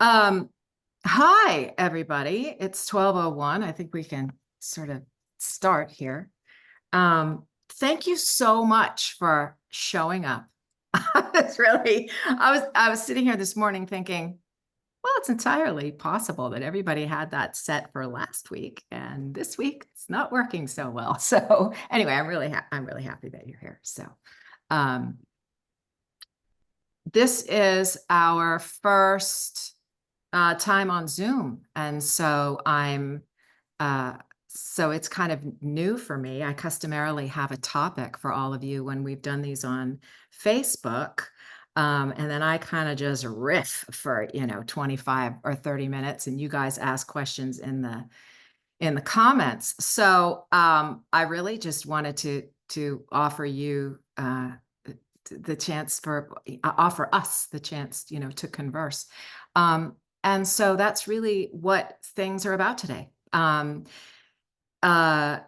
Um, Hi, everybody. It's 12:01. I think we can sort of start here. Thank you so much for showing up. It's really, I was sitting here this morning thinking, well, it's entirely possible that everybody had that set for last week, and this week it's not working so well. So anyway, I'm really happy that you're here. So um, this is our first time on Zoom. And so so it's kind of new for me. I customarily have a topic for all of you when we've done these on Facebook. And then I kind of just riff for, 25 or 30 minutes, and you guys ask questions in the comments. So I really just wanted to offer you the chance for offer us the chance, to converse. And so that's really what things are about today. Uh,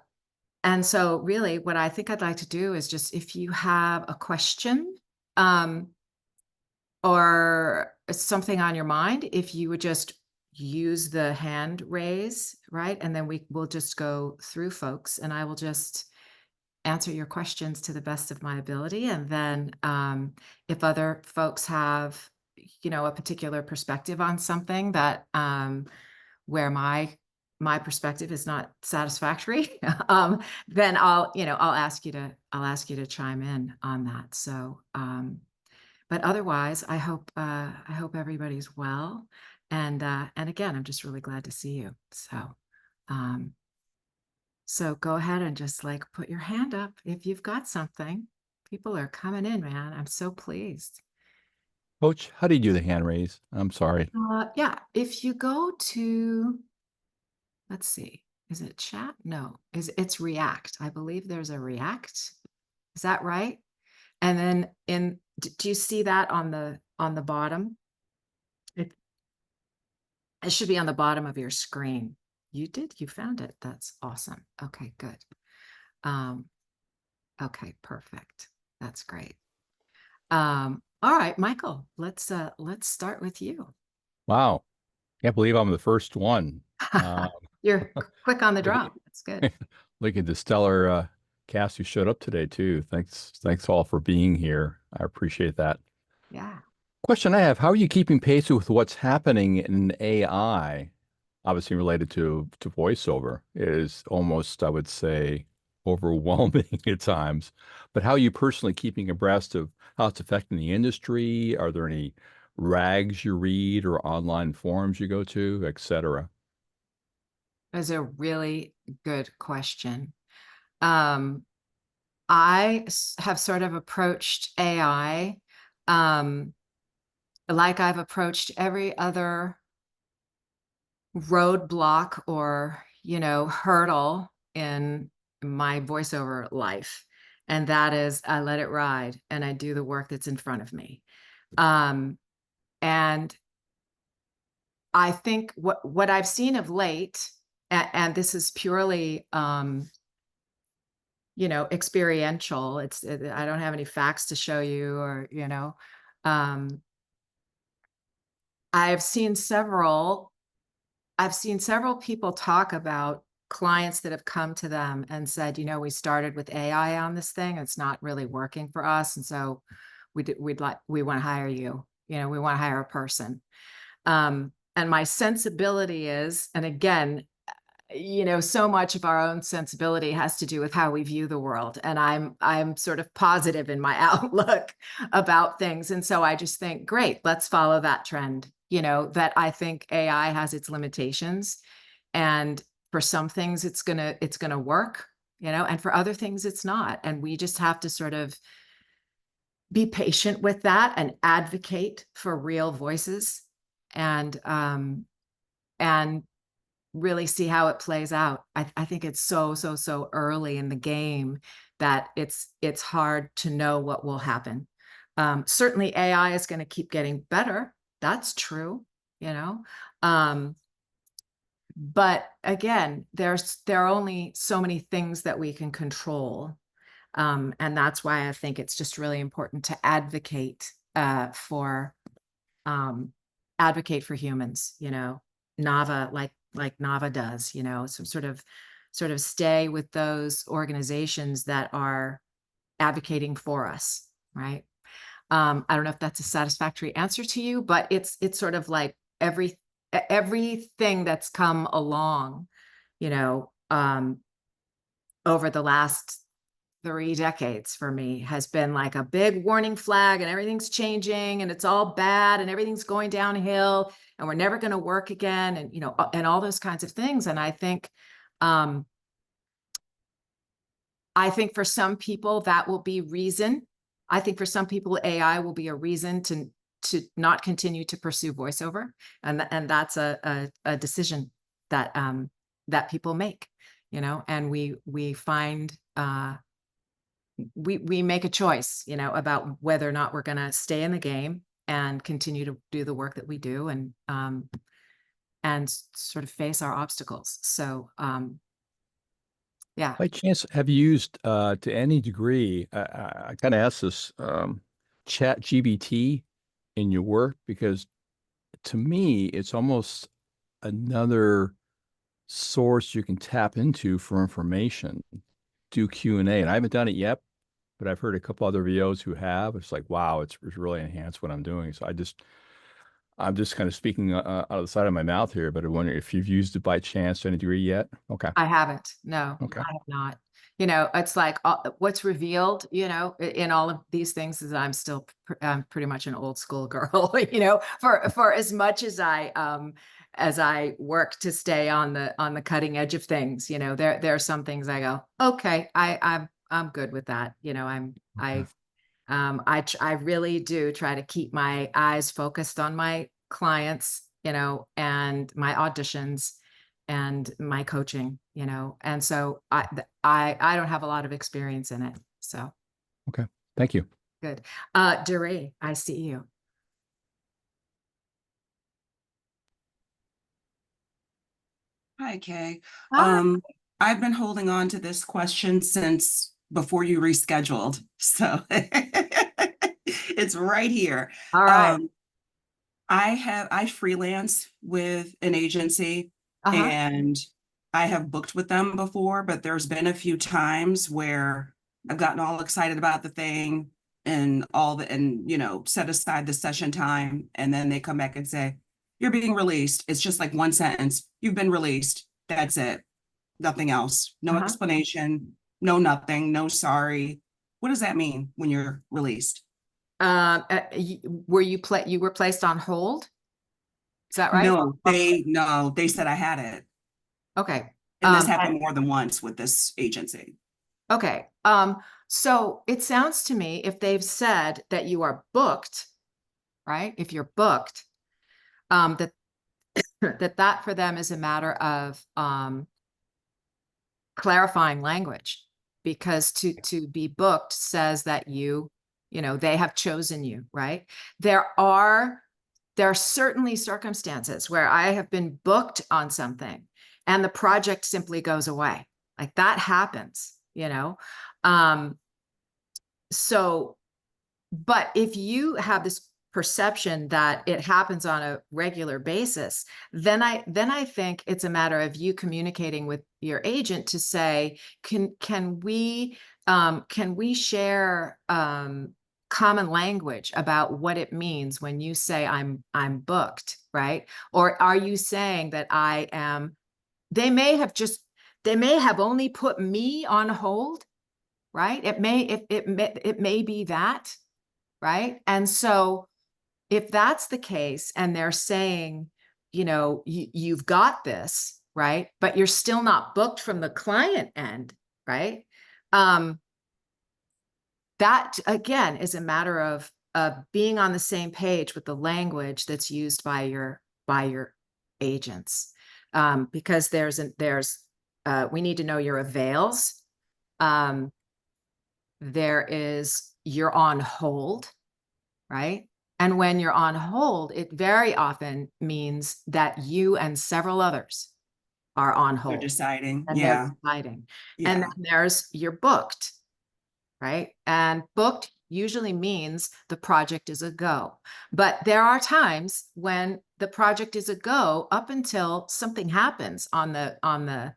and so really what I think I'd like to do is just if you have a question um, or something on your mind, if you would just use the hand raise, right? And then we will just go through folks and I will just answer your questions to the best of my ability. And then if other folks have, a particular perspective on something that where my perspective is not satisfactory, then I'll ask you to chime in on that. So, but otherwise, I hope everybody's well. And again, I'm just really glad to see you. Um, so go ahead and just like put your hand up if you've got something. People are coming in, man. I'm so pleased. Coach, how do you do the hand raise? I'm sorry. Yeah, if you go to, let's see, is it chat? No, it's React. I believe there's a React. Is that right? And then do you see that on the bottom? It, it should be on the bottom of your screen. You did? You found it. That's awesome. Okay, good. Um, okay, perfect. That's great. All right, Michael, let's start with you. Wow. Can't believe I'm the first one. Um, You're quick on the look draw. That's good. at, look at the stellar cast who showed up today too. Thanks all for being here. I appreciate that. Yeah. Question I have, how are you keeping pace with what's happening in AI? Obviously related to voiceover is almost, I would say, overwhelming at times. But how are you personally keeping abreast of how it's affecting the industry? Are there any rags you read or online forums you go to, et cetera? That's a really good question. Um, have sort of approached AI um, like I've approached every other roadblock or, hurdle in my voiceover life. And that is I let it ride and I do the work that's in front of me. Um, and I think what I've seen of late, and this is purely experiential. I don't have any facts to show you, or um, I've seen several I've seen several people talk about clients that have come to them and said, we started with AI on this thing. It's not really working for us, and so we want to hire you. We want to hire a person. And my sensibility is, and again, so much of our own sensibility has to do with how we view the world. And I'm sort of positive in my outlook about things. And so I just think, great, let's follow that trend, that I think AI has its limitations. And for some things it's gonna work, and for other things it's not. And we just have to sort of be patient with that and advocate for real voices and really see how it plays out. I think it's so early in the game that it's hard to know what will happen. Certainly AI is going to keep getting better. That's true, you know. Um, but again, there are only so many things that we can control. And that's why I think it's just really important to advocate for um, advocate for humans, Nava, like Nava does, so sort of stay with those organizations that are advocating for us, right? I don't know if that's a satisfactory answer to you, but it's sort of like everything that's come along, over the last 3 decades for me has been like a big warning flag, and everything's changing and it's all bad and everything's going downhill and we're never going to work again, and and all those kinds of things. And um I think for some people that will be reason. I think for some people AI will be a reason to not continue to pursue voiceover, and that's a decision that that people make, and we find we make a choice, about whether or not we're going to stay in the game and continue to do the work that we do, and sort of face our obstacles. So yeah. By chance, have you used to any degree, I kind of asked this, chat GBT in your work? Because to me, it's almost another source you can tap into for information, do Q&A. And I haven't done it yet, but I've heard a couple other VOs who have. It's like, wow, it's really enhanced what I'm doing. So I'm just kind of speaking out of the side of my mouth here, but I wonder if you've used it by chance to any degree yet. Okay. I haven't. No, Okay. I have not. It's like what's revealed, in all of these things is I'm still pretty much an old school girl, for as much as I work to stay on the cutting edge of things, there are some things I go, okay, I'm good with that. Okay. I really do try to keep my eyes focused on my clients, and my auditions and my coaching, and so I don't have a lot of experience in it. So Okay. Thank you. good. Doree, I see you. Hi, Kay. Hi. I've been holding on to this question since before you rescheduled, so it's right here. All right. I freelance with an agency, Uh-huh. and I have booked with them before, but there's been a few times where I've gotten all excited about the thing and set aside the session time, and then they come back and say, "You're being released." It's just like one sentence. "You've been released." That's it. Nothing else. No Uh-huh. explanation, no nothing, no sorry. What does that mean when you're released? You were placed on hold? Is that right? No, they said I had it. Okay. And this happened more than once with this agency. Okay. So it sounds to me, if they've said that you are booked, right? If you're booked, that that for them is a matter of clarifying language, because to be booked says that they have chosen you, right? There are certainly circumstances where I have been booked on something and the project simply goes away. Like that happens, Um, so, but if you have this perception that it happens on a regular basis, then I think it's a matter of you communicating with your agent to say, can we share common language about what it means when you say I'm booked, right? Or are you saying that I am? They may have only put me on hold, right? It may be that, right? And so if that's the case and they're saying, you've got this, right? But you're still not booked from the client end, right? That again is a matter of being on the same page with the language that's used by your agents, because we need to know your avails. You're on hold, right? And when you're on hold, it very often means that you and several others are on They're hold deciding. and they're Yeah. deciding. And Yeah. then you're booked, right? And booked usually means the project is a go. But there are times when the project is a go up until something happens on the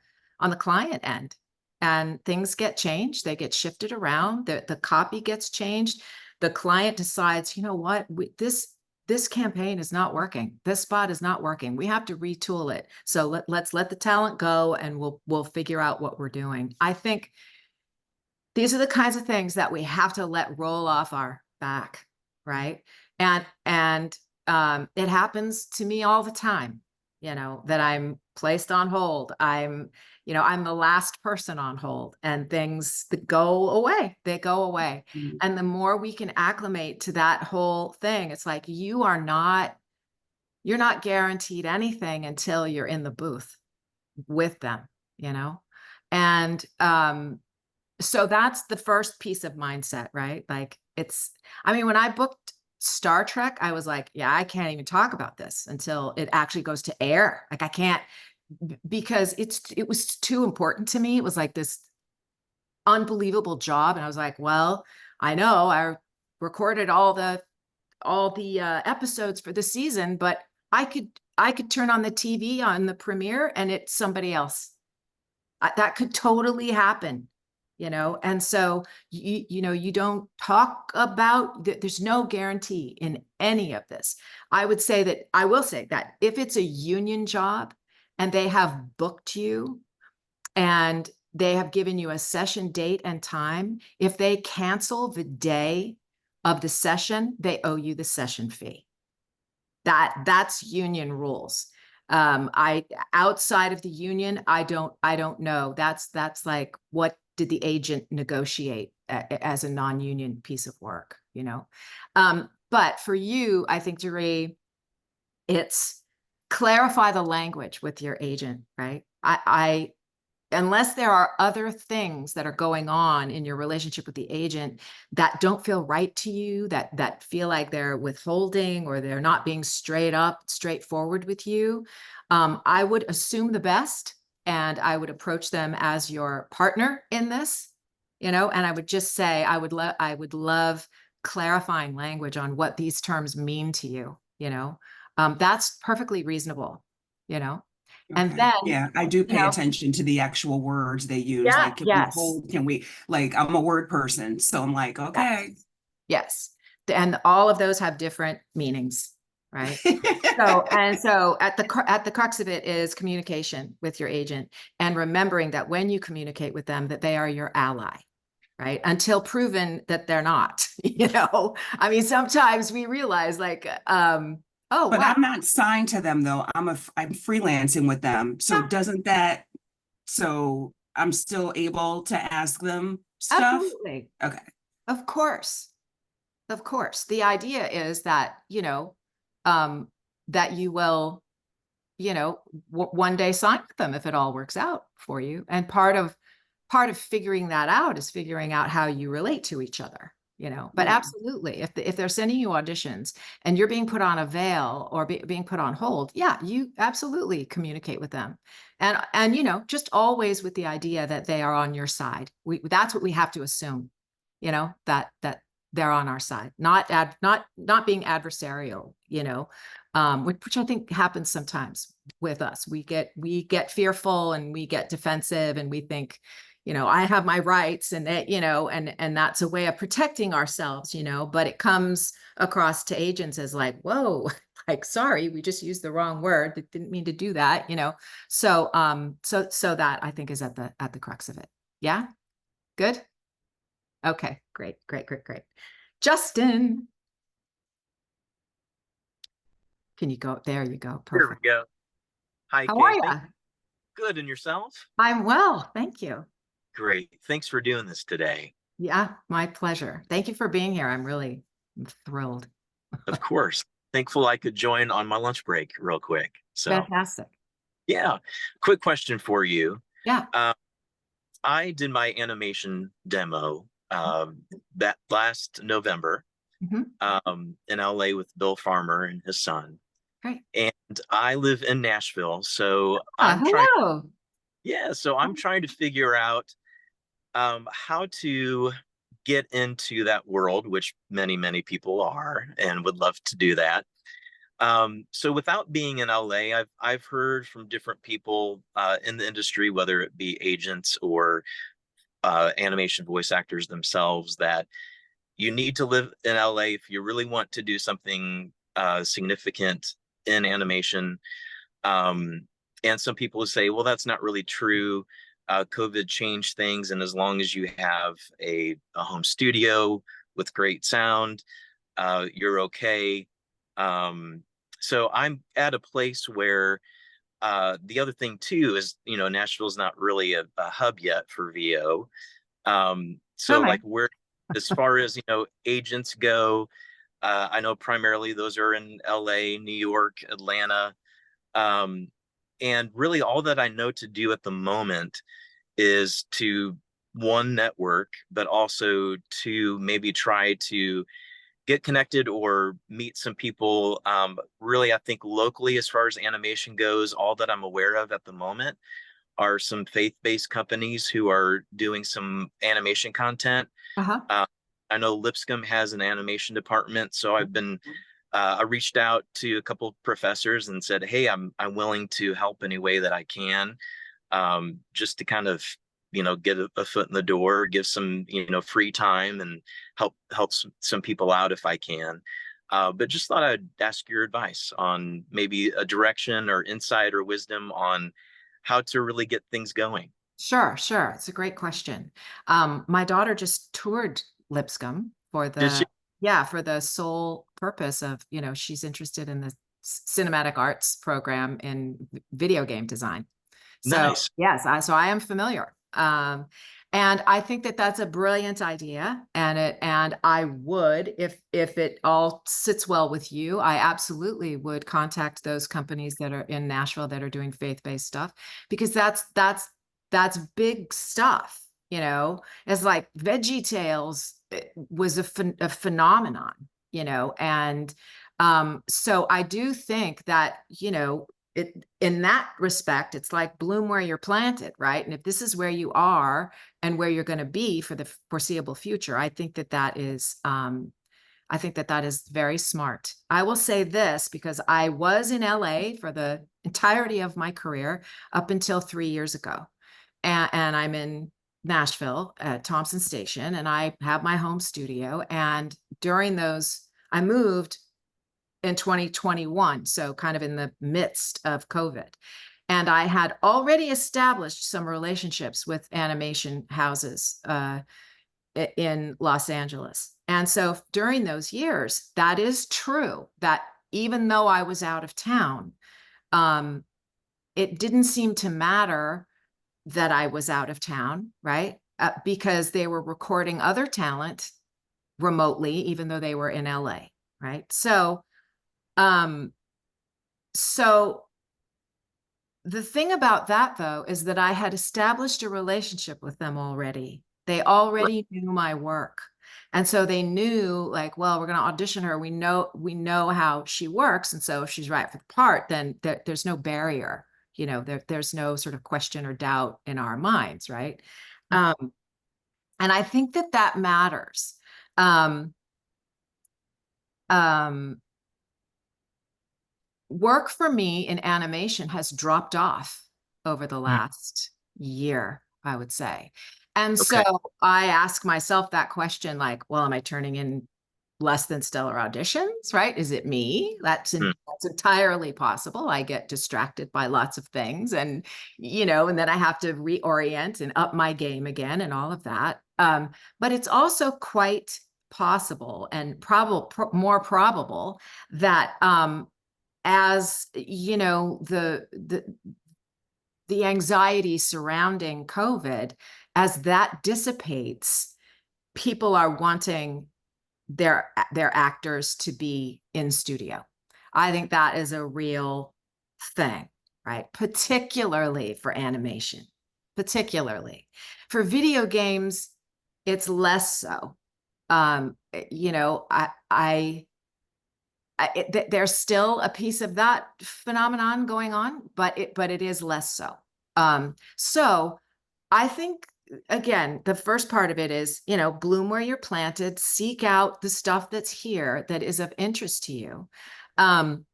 client end, and things get changed, they get shifted around, the copy gets changed, the client decides, you know what, this campaign is not working. This spot is not working. We have to retool it. So let's let the talent go, and we'll figure out what we're doing. I think these are the kinds of things that we have to let roll off our back, right? And it happens to me all the time, that I'm placed on hold. I'm the last person on hold, and things that go away, they go away. Mhm. And the more we can acclimate to that whole thing, it's like you're not guaranteed anything until you're in the booth with them, And so that's the first piece of mindset, right? Like when I booked Star Trek, I was like, yeah, I can't even talk about this until it actually goes to air. Like I can't, because it was too important to me. It was like this unbelievable job. And I was like, well, I know I recorded all the episodes for the season, but I could turn on the TV on the premiere and it's somebody else. That could totally happen, and so you don't talk about there's no guarantee in any of this. I will say that if it's a union job and they have booked you and they have given you a session date and time, if they cancel the day of the session, they owe you the session fee. That's union rules. I outside of the union, I don't know. That's like, what did the agent negotiate as a non-union piece of work, But for you, I think, Jeree, it's clarify the language with your agent, right? I unless there are other things that are going on in your relationship with the agent that don't feel right to you, that feel like they're withholding or they're not being straightforward with you, I would assume the best, and I would approach them as your partner in this, and I would just say, I would love clarifying language on what these terms mean to you, that's perfectly reasonable, and Okay. then, Yeah, I do pay know, attention to the actual words they use. yeah, Like, can we yes. hold, like, I'm a word person, so I'm like, okay. Yes. And all of those have different meanings, right? So at the crux of it is communication with your agent, and remembering that when you communicate with them, that they are your ally, right? Until proven that they're not, sometimes we realize like, oh, But wow. I'm not signed to them though. I'm freelancing with them. So so I'm still able to ask them stuff? Absolutely. Okay. Of course. Of course. The idea is that, that you will, one day sign with them if it all works out for you. And part of figuring that out is figuring out how you relate to each other, but Yeah. absolutely. If they're sending you auditions and you're being put on a veil or being put on hold, yeah, you absolutely communicate with them. And, just always with the idea that they are on your side. That's what we have to assume, that they're on our side, not being adversarial, which I think happens sometimes with us. We get fearful and we get defensive and we think, I have my rights, and that, and that's a way of protecting ourselves, but it comes across to agents as like, whoa, like, sorry, we just used the wrong word. That didn't mean to do that, So, so that I think is at the crux of it. Yeah. Good. Okay, great. Justin, can you go? There you go. Here we Perfect. go. Hi, How are Kay. you? Good, and yourself? I'm well, thank you. Great. Thanks for doing this today. Yeah, my pleasure. Thank you for being here. I'm thrilled. Of course. Thankful I could join on my lunch break real quick. So, Fantastic. yeah. Quick question for you. Yeah. I did my animation demo that last November in LA with Bill Farmer and his son. Great. And I live in Nashville, so I'm trying to figure out how to get into that world, which many people are and would love to do that. So without being in LA, I've heard from different people in the industry, whether it be agents or animation voice actors themselves, that you need to live in LA if you really want to do something significant in animation. And some people would say, well, that's not really true. COVID changed things, and as long as you have a home studio with great sound, you're okay. So I'm at a place where the other thing too is, Nashville's not really a hub yet for VO. So Okay. like where, as far as, agents go, I know primarily those are in LA, New York, Atlanta. And really all that I know to do at the moment is to, one, network, but also to maybe try to get connected or meet some people. Really, I think locally, as far as animation goes, all that I'm aware of at the moment are some faith-based companies who are doing some animation content. Uh-huh. I know Lipscomb has an animation department, so I reached out to a couple of professors and said, hey, I'm willing to help any way that I can, just to kind of, get a foot in the door, give some, free time, and help some people out if I can. But just thought I'd ask your advice on maybe a direction or insight or wisdom on how to really get things going. Sure. It's a great question. My daughter just toured Lipscomb for Did she? for the sole purpose of, she's interested in the cinematic arts program in video game design. So Nice. yes, I am familiar. And I think that that's a brilliant idea. And I would, if it all sits well with you, I absolutely would contact those companies that are in Nashville that are doing faith-based stuff, because that's big stuff. It's like Veggie Tales was a phenomenon, and so I do think that, in that respect, it's like bloom where you're planted, right? And if this is where you are and where you're going to be for the foreseeable future, I think that is very smart. I will say this, because I was in LA for the entirety of my career up until 3 years ago. And I'm in Nashville at Thompson Station, and I have my home studio. And during those, I moved in 2021, so kind of in the midst of COVID. And I had already established some relationships with animation houses in Los Angeles. And so during those years, that is true, that even though I was out of town, it didn't seem to matter that I was out of town, right? Because they were recording other talent remotely, even though they were in LA, right? So the thing about that, though, is that I had established a relationship with them already. They already knew my work. And so they knew, like, well, we're going to audition her. We know how she works. And so if she's right for the part, then there's no barrier. There's no sort of question or doubt in our minds, right? And I think that matters. Work for me in animation has dropped off over the last year, I would say. And so I ask myself that question, like, well, am I turning in less than stellar auditions, right? Is it me? That's entirely possible. I get distracted by lots of things, and, and then I have to reorient and up my game again and all of that. But it's also quite possible and more probable that, as the anxiety surrounding COVID, as that dissipates, people are wanting their actors to be in studio. I think that is a real thing, right? Particularly for animation, particularly for video games, it's less so. There's still a piece of that phenomenon going on, but it is less so. So I think again, the first part of it is, you know, bloom where you're planted, seek out the stuff that's here that is of interest to you. And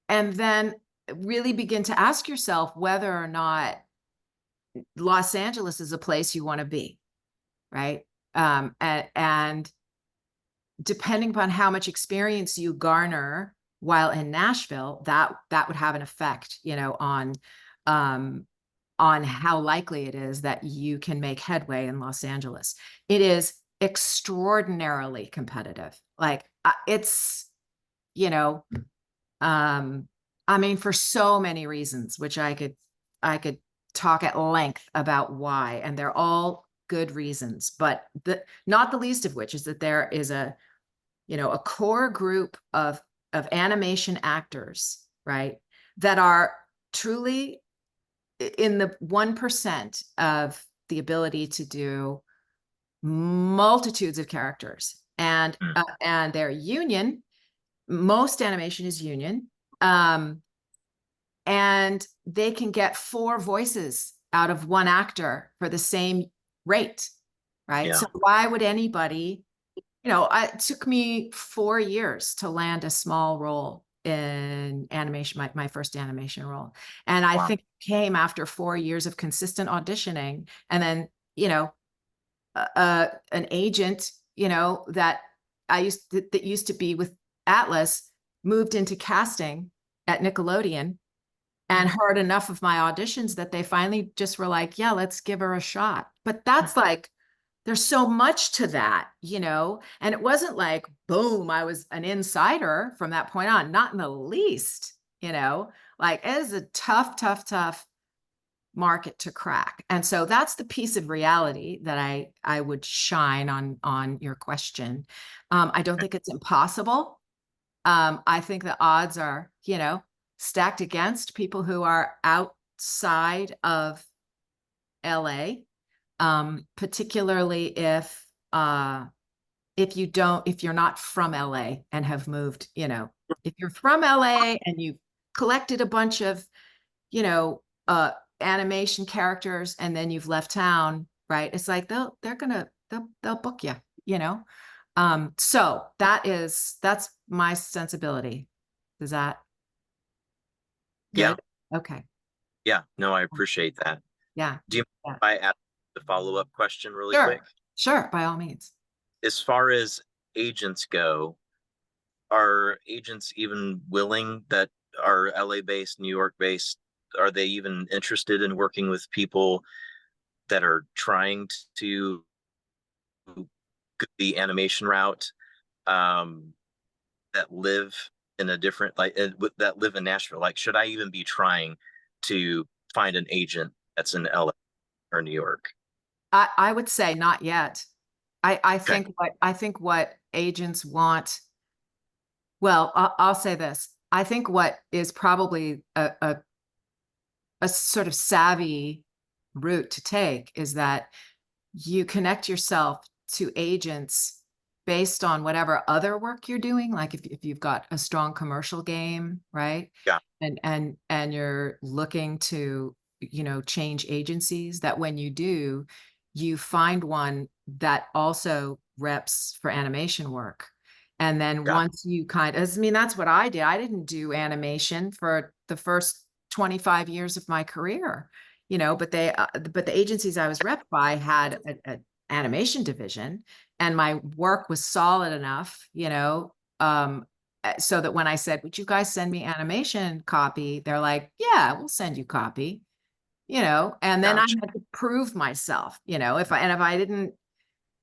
then really begin to ask yourself whether or not Los Angeles is a place you want to be, right? And depending upon how much experience you garner while in Nashville, that would have an effect, you know, on how likely it is that you can make headway in Los Angeles. It is extraordinarily competitive. Like it's, you know, I mean, for so many reasons, which I could talk at length about why, and they're all good reasons, but not the least of which is that there is a, you know, a core group of animation actors, right, that are truly in the 1% of the ability to do multitudes of characters, and their union. Most animation is union, and they can get 4 voices out of 1 actor for the same rate, right? Yeah. So why would anybody, you know, it took me 4 years to land a small role in animation, my first animation role. And I think it came after 4 years of consistent auditioning. And then, you know, an agent, you know, that that used to be with Atlas moved into casting at Nickelodeon and heard enough of my auditions that they finally just were like, yeah, let's give her a shot. But that's like, there's so much to that, you know, and it wasn't like, boom, I was an insider from that point on, not in the least, you know, like it is a tough market to crack. And so that's the piece of reality that I would shine on your question. I don't think it's impossible. I think the odds are, you know, stacked against people who are outside of LA, particularly if you're not from LA and have moved, you know, if you're from LA and you've collected a bunch of, you know, animation characters and then you've left town, right? It's like they'll book you, you know. So that's my sensibility. Is that good? Yeah. Okay. Yeah. No, I appreciate that. Yeah. Do you mind if I ask the follow-up question really Sure. quick? Sure, by all means. As far as agents go, are agents even willing that are LA based, New York based? Are they even interested in working with people that are trying to go the animation route, that live in a different, like that live in Nashville? Like, should I even be trying to find an agent that's in LA or New York? I would say not yet. I Okay. think what agents want. Well, I'll say this. I think what is probably a sort of savvy route to take is that you connect yourself to agents based on whatever other work you're doing. Like if you've got a strong commercial game, right? Yeah. And you're looking to, you know, change agencies, that when you do, you find one that also reps for animation work. And then Got once you kind of, I mean, that's what I did. I didn't do animation for the first 25 years of my career, you know, but the agencies I was rep by had an animation division, and my work was solid enough, you know, so that when I said, would you guys send me animation copy? They're like, yeah, we'll send you copy, you know, and then I Gotcha. had to prove myself, you know, if I didn't,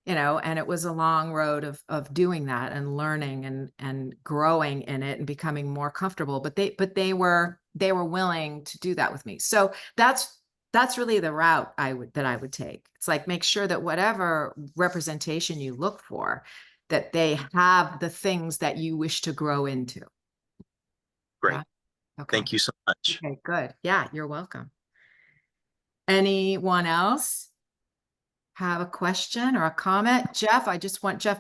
you know, and it was a long road of doing that and learning and growing in it and becoming more comfortable. But they were willing to do that with me. So that's really the route I would take. It's like, make sure that whatever representation you look for, that they have the things that you wish to grow into. Great. Yeah. Okay. Thank you so much. Okay, good. Yeah, you're welcome. Anyone else have a question or a comment? Jeff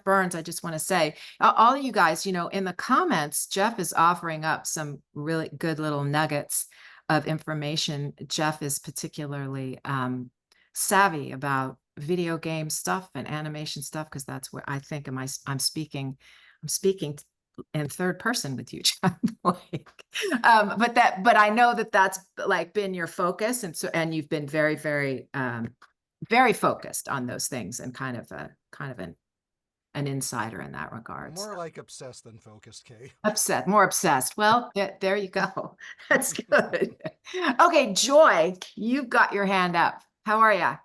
Burns, I just want to say, all of you guys, you know, in the comments, Jeff is offering up some really good little nuggets of information. Jeff is particularly savvy about video game stuff and animation stuff, because that's where I think I'm speaking in third person with you, Jeff. But I know that that's like been your focus, and you've been very, very very focused on those things, and kind of an insider in that regard. More like obsessed than focused, Kay. More obsessed. Well, there you go. That's good. Okay, Joy, you've got your hand up. How are you?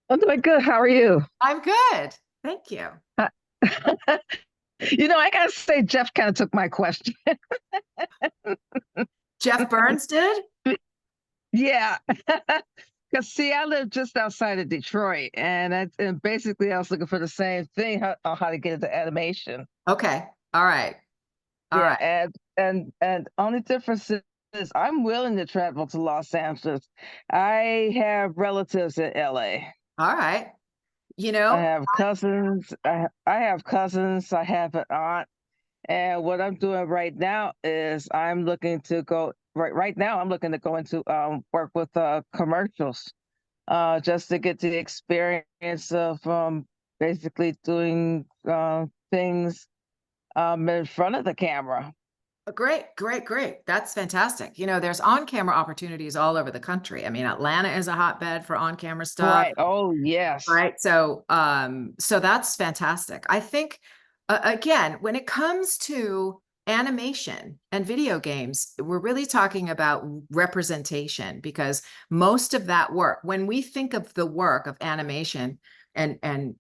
I'm doing good. How are you? I'm good. Thank you. I gotta say, Jeff kind of took my question. Jeff Burns did? Yeah. Because see, I live just outside of Detroit, and basically I was looking for the same thing, on how to get into animation. Okay. All right. All right. And only difference is I'm willing to travel to Los Angeles. I have relatives in LA. All right. I have cousins. I have cousins. I have an aunt. And what I'm doing right now is I'm looking to go right now. I'm looking to go into work with commercials, just to get the experience of basically doing things in front of the camera. Great. That's fantastic. There's on-camera opportunities all over the country. I mean, Atlanta is a hotbed for on-camera stuff. Right. Oh, yes. Right. So that's fantastic. I think, again, when it comes to animation and video games, we're really talking about representation, because most of that work, when we think of the work of animation and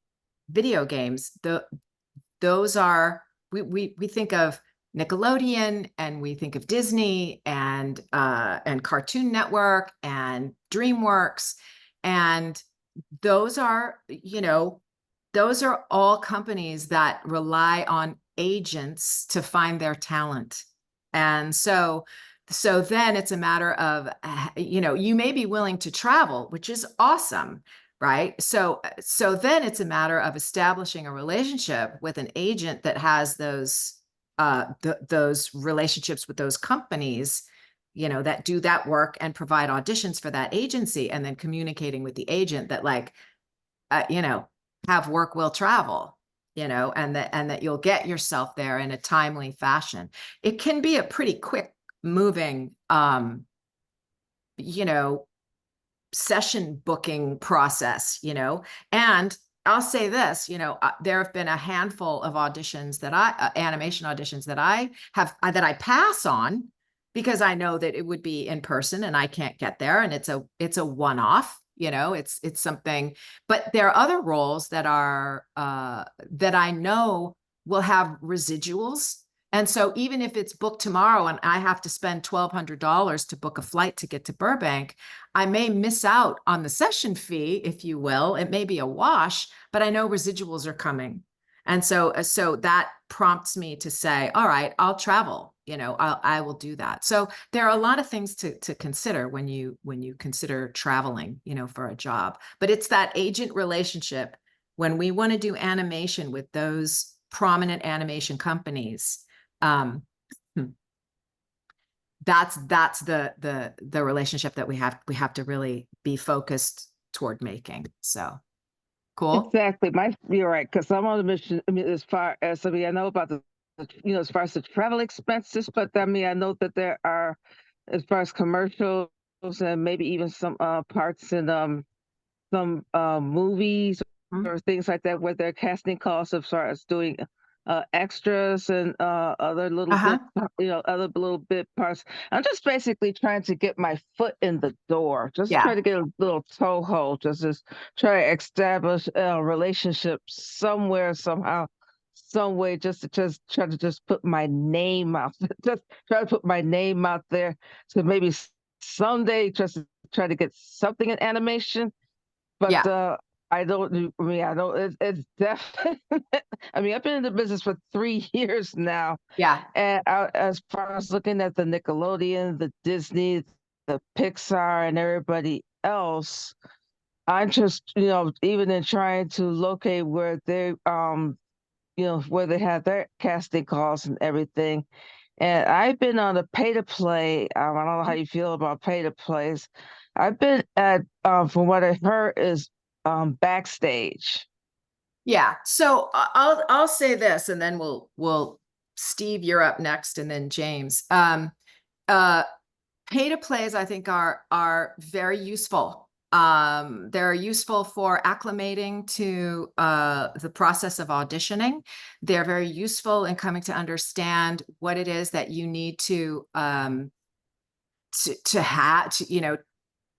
video games, those are, we think of Nickelodeon, and we think of Disney and Cartoon Network and DreamWorks, and those are all companies that rely on agents to find their talent. And so then it's a matter of, you may be willing to travel, which is awesome, right? So then it's a matter of establishing a relationship with an agent that has those relationships with those companies, that do that work and provide auditions for that agency, and then communicating with the agent that, like, have work will travel, and that you'll get yourself there in a timely fashion. It can be a pretty quick moving, session booking process, and I'll say this, there have been a handful of auditions animation auditions that I pass on, because I know that it would be in person and I can't get there, and it's a one-off, it's something. But there are other roles that are that I know will have residuals. And so even if it's booked tomorrow and I have to spend $1,200 to book a flight to get to Burbank, I may miss out on the session fee, if you will. It may be a wash, but I know residuals are coming. And so that prompts me to say, all right, I'll travel, I will do that. So there are a lot of things to consider when you consider traveling, for a job. But it's that agent relationship. When we want to do animation with those prominent animation companies, that's the relationship that we have to really be focused toward making. So cool. Exactly. You're right, because I'm on a mission. I mean, as far as I know about as far as the travel expenses, but I know that there are, as far as commercials and maybe even some parts in some movies or things like that, where they're casting costs as far as doing extras and other little other little bit parts. I'm just basically trying to get my foot in the door, try to get a little toehold, just try to establish a relationship somewhere, somehow, some way, just try to put my name out, just try to put my name out there, so maybe someday just try to get something in animation. But it's definitely, I've been in the business for 3 years now. Yeah. And as far as looking at the Nickelodeon, the Disney, the Pixar, and everybody else, I'm just, even in trying to locate where they, where they have their casting calls and everything, And I've been on a pay to play. I don't know how you feel about pay to plays. I've been at, from what I heard, is Backstage. Yeah. So I'll say this, and then we'll Steve, you're up next, and then James. Pay to plays, I think, are very useful. They're useful for acclimating to the process of auditioning. They're very useful in coming to understand what it is that you need to have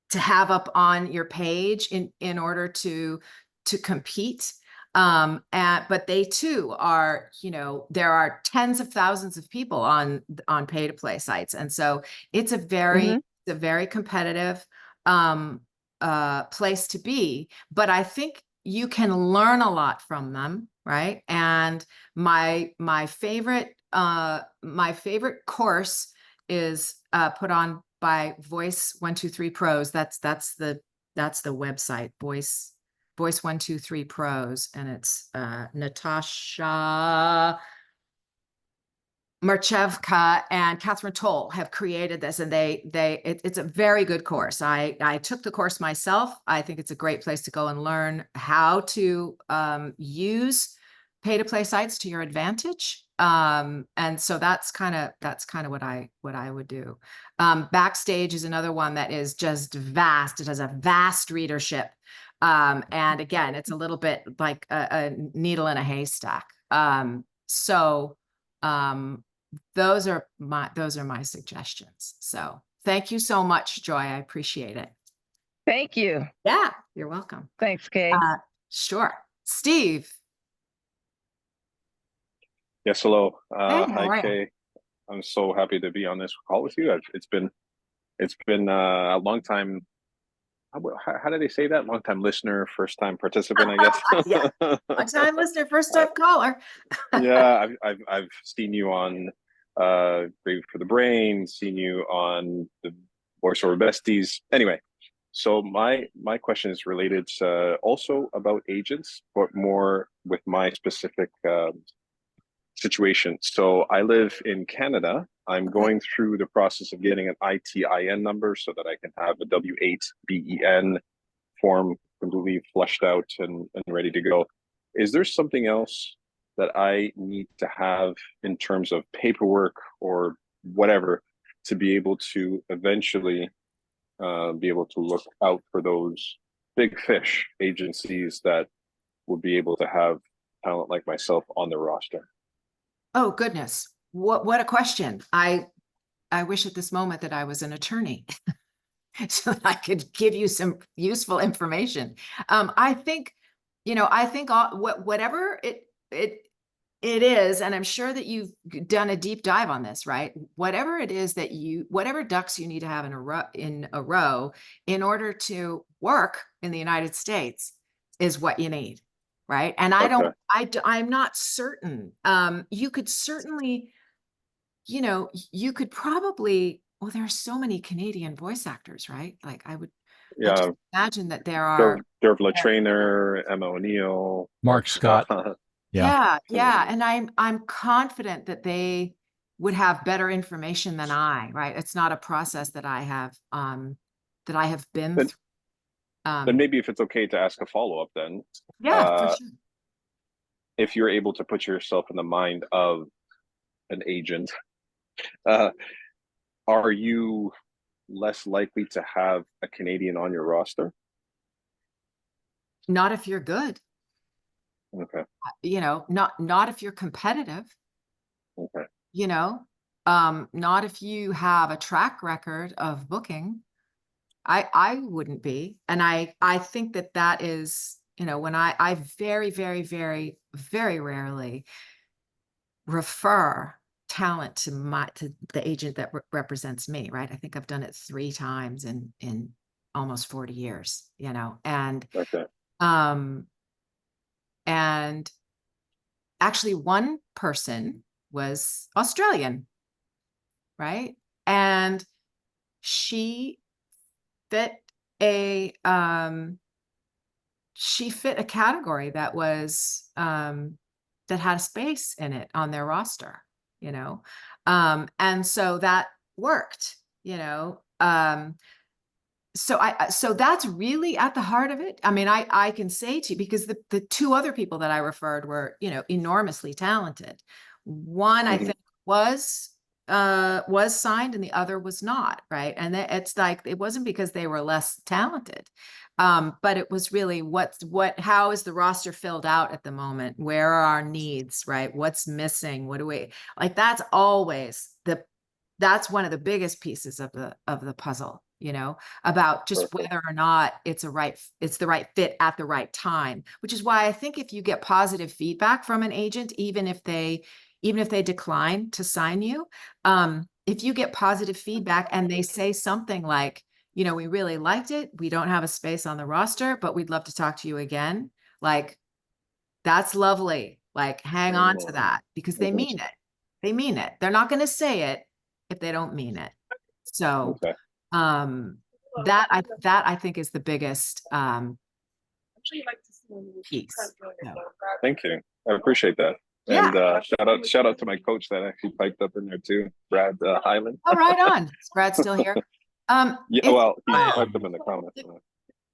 to have up on your page in order to compete. But they too are, there are tens of thousands of people on pay to play sites, and so it's a very competitive place to be. But I think you can learn a lot from them, right? And my favorite course is put on by Voice 123 Pros. That's the website, Voice 123 Pros, and it's Natasha Marchevka and Catherine Toll have created this, and it's a very good course. I took the course myself. I think it's a great place to go and learn how to use pay to play sites to your advantage. And so that's kind of what I would do. Backstage is another one that is just vast. It has a vast readership. And again, it's a little bit like a needle in a haystack. Those are my suggestions. So thank you so much, Joy. I appreciate it. Thank you. Yeah, you're welcome. Thanks, Kay. Sure. Steve. Yes, hello. Hey, how Hi, are you? Kay. I'm so happy to be on this call with you. It's been a long time. How do they say that? Long time listener, first time participant, I guess. Yeah, long time listener, first time caller. Yeah, I've seen you on Grave for the Brain, seen you on the Voiceover Besties. Anyway, so my question is related also about agents, but more with my specific situation. So I live in Canada. I'm going through the process of getting an ITIN number so that I can have a W8 BEN form completely flushed out and ready to go. Is there something else that I need to have in terms of paperwork or whatever to be able to eventually be able to look out for those big fish agencies that will be able to have talent like myself on their roster? Oh, goodness. What a question. I wish at this moment that I was an attorney so that I could give you some useful information. I think whatever it is, and I'm sure that you've done a deep dive on this, right? Whatever it is that whatever ducks you need to have in a row in order to work in the United States is what you need, right? And I'm not certain. You could certainly, you could probably, well, there are so many Canadian voice actors, right? Like I just imagine that there are Derv LaTrainer, Emma O'Neill, Mark Scott. Yeah. And I'm confident that they would have better information than I, right? It's not a process that I have been through. Then maybe if it's okay to ask a follow-up then. Yeah, for sure. If you're able to put yourself in the mind of an agent, are you less likely to have a Canadian on your roster? Not if you're good. Okay. Not if you're competitive. Okay. Not if you have a track record of booking. I wouldn't be. And I think that is, when I very, very, very, very rarely refer talent to the agent that represents me, right? I think I've done it 3 times in almost 40 years, and Okay. and actually one person was Australian, right? And she fit a category that was that had a space in it on their roster. you know? And so that worked, you know? So that's really at the heart of it. I mean, I can say to you, because the two other people that I referred were, you know, enormously talented. One, I Mhm. think was signed and the other was not, right? And it's like, it wasn't because they were less talented. But it was really how is the roster filled out at the moment? Where are our needs, right? What's missing? What do we like? That's one of the biggest pieces of the puzzle, you know, about just Perfect. whether or not it's the right fit at the right time, which is why I think if you get positive feedback from an agent, even if they decline to sign you, if you get positive feedback and they say something like, you know, we really liked it, we don't have a space on the roster, but we'd love to talk to you again, like, that's lovely. Like, hang on to that, because they Mhm. mean it. They mean it. They're not going to say it if they don't mean it. So, Okay. that I think is the biggest piece. So, Thank you. I appreciate that. yeah. And shout out to my coach that actually piped up in there too, Brad Hyland. Oh, right on. Is Brad still here? Yeah, If, well, he piped up in the comments.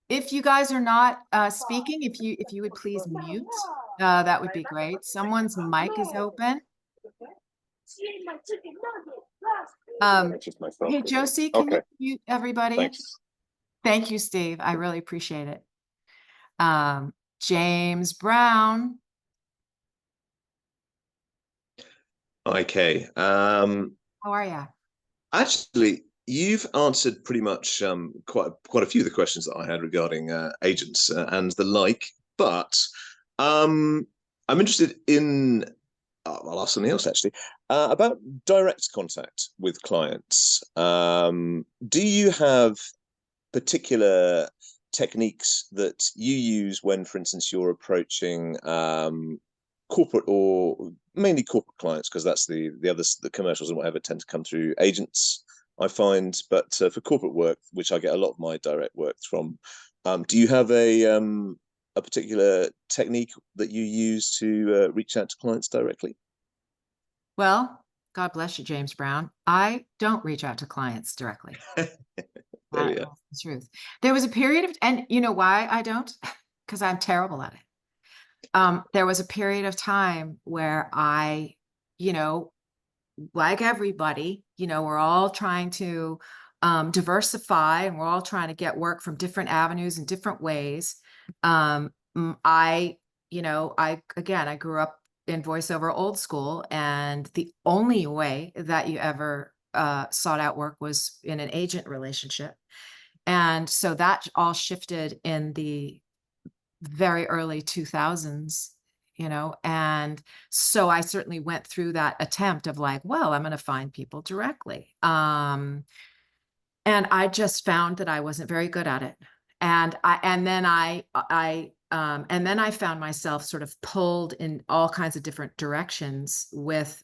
if you guys are not speaking, if you would please mute, that would be great. Someone's mic is open. That's just myself. Hey, Josie, can Okay. you mute everybody? Thanks. Thank you, Steve. I really appreciate it. James Brown. Okay. How are you? Actually, you've answered pretty much quite a few of the questions that I had regarding agents and the like. But I'm interested in. I'll ask something else actually about direct contact with clients. Do you have particular techniques that you use when, for instance, you're approaching corporate or mainly corporate clients, because that's the others, the commercials and whatever tend to come through agents, I find. But for corporate work, which I get a lot of my direct work from, do you have a particular technique that you use to reach out to clients directly? Well, God bless you, James Brown. I don't reach out to clients directly. There we are. That's the truth. There was a period of, and you know why I don't? Because I'm terrible at it. There was a period of time where I, you know, like everybody, you know, we're all trying to diversify, and we're all trying to get work from different avenues in different ways. I, you know, I grew up in voiceover old school, and the only way that you ever sought out work was in an agent relationship. And so that all shifted in the very early 2000s, you know, and so I certainly went through that attempt of like, well, I'm going to find people directly. And I just found that I wasn't very good at it. And then I found myself sort of pulled in all kinds of different directions with,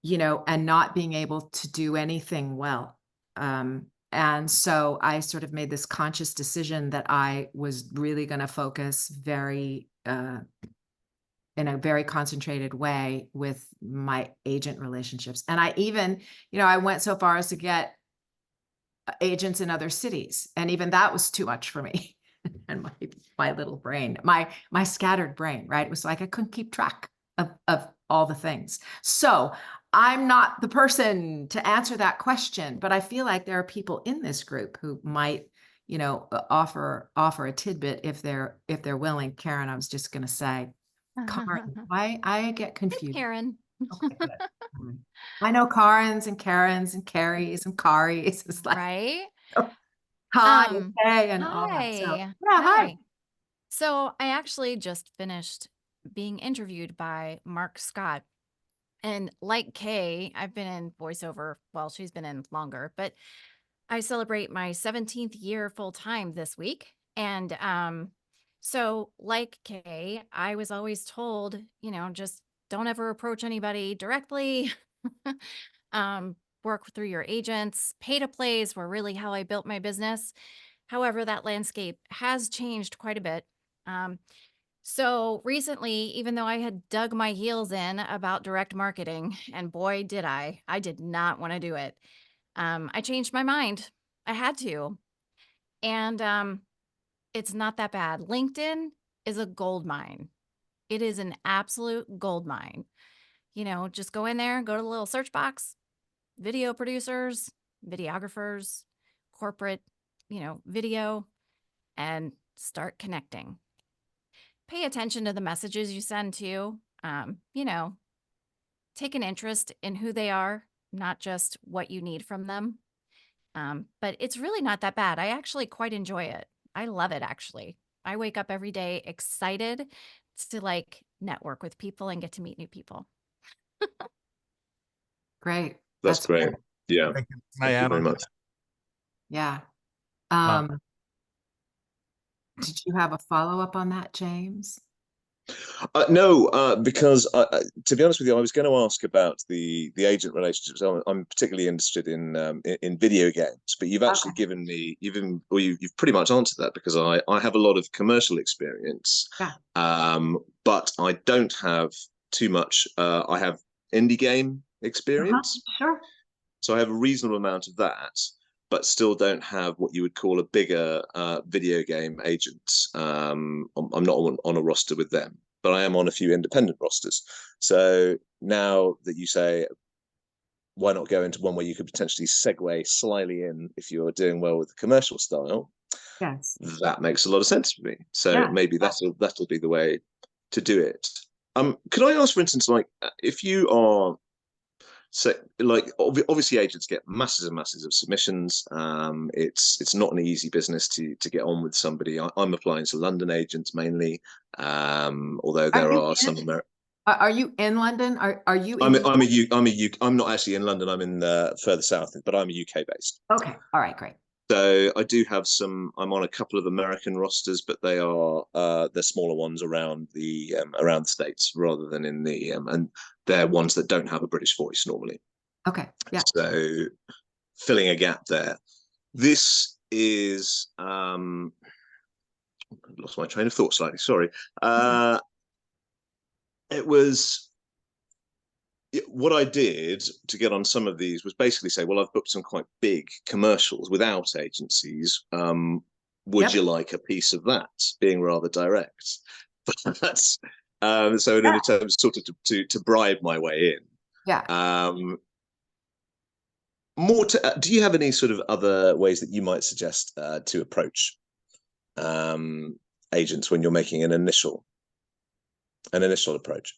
you know, and not being able to do anything well. And so I sort of made this conscious decision that I was really going to focus in a very concentrated way with my agent relationships. And I even, you know, I went so far as to get agents in other cities, and even that was too much for me. And my little brain, my scattered brain, right? It was like I couldn't keep track of all the things. So I'm not the person to answer that question, but I feel like there are people in this group who might, you know, offer a tidbit if they're willing. Karen, I was just going to say, Karen, I get Hey, confused. Karen. Okay, good. I know Karens and Karens and Carries and Karis. It's like, Right? hi, and hey, and all that. So, Hi. yeah, hi. So I actually just finished being interviewed by Mark Scott. And like Kay, I've been in voiceover. Well, she's been in longer, but I celebrate my 17th year full time this week. And so like Kay, I was always told, you know, just don't ever approach anybody directly. Work through your agents. Pay to plays were really how I built my business. However, that landscape has changed quite a bit. Um, So recently, even though I had dug my heels in about direct marketing, and boy, did I did not want to do it. I changed my mind. I had to. And it's not that bad. LinkedIn is a gold mine. It is an absolute gold mine. You know, just go in there, go to the little search box, video producers, videographers, corporate, video, and start connecting. Pay attention to the messages you send too. Take an interest in who they are, not just what you need from them. But it's really not that bad. I actually quite enjoy it. I love it, actually. I wake up every day excited to like network with people and get to meet new people. Great. That's great. Yeah. Thank you. Can I Thank you add very on? much. Yeah. Um, Did you have a follow-up on that, James? No, because to be honest with you, I was going to ask about the agent relationships. I'm particularly interested in video games, but you've actually given me you've pretty much answered that, because I have a lot of commercial experience, Yeah. but I don't have too much. I have indie game experience, Sure. so I have a reasonable amount of that, but still don't have what you would call a bigger video game agent. I'm not on a roster with them, but I am on a few independent rosters. So now that you say, why not go into one where you could potentially segue slyly in if you're doing well with the commercial style? Yes. That makes a lot of sense for me. So Yeah. maybe that'll be the way to do it. Could I ask, for instance, like if you are, so, like, obviously, agents get masses and masses of submissions. It's not an easy business to get on with somebody. I'm applying to London agents mainly, although there are some American. Are you in London? Are you I'm in? I'm not actually in London. I'm in further south, but I'm UK based. Okay. All right. Great. So I do have some. I'm on a couple of American rosters, but they are they're smaller ones around the States rather than in the and they're ones that don't have a British voice normally. Okay. Yeah. So filling a gap there. This is I've lost my train of thought slightly. Sorry. It was what I did to get on some of these was basically say, well, I've booked some quite big commercials without agencies. Would you like a piece of that? Being rather direct. That's so in an attempt sort of to bribe my way in. Yeah. More to, do you have any sort of other ways that you might suggest to approach agents when you're making an initial approach?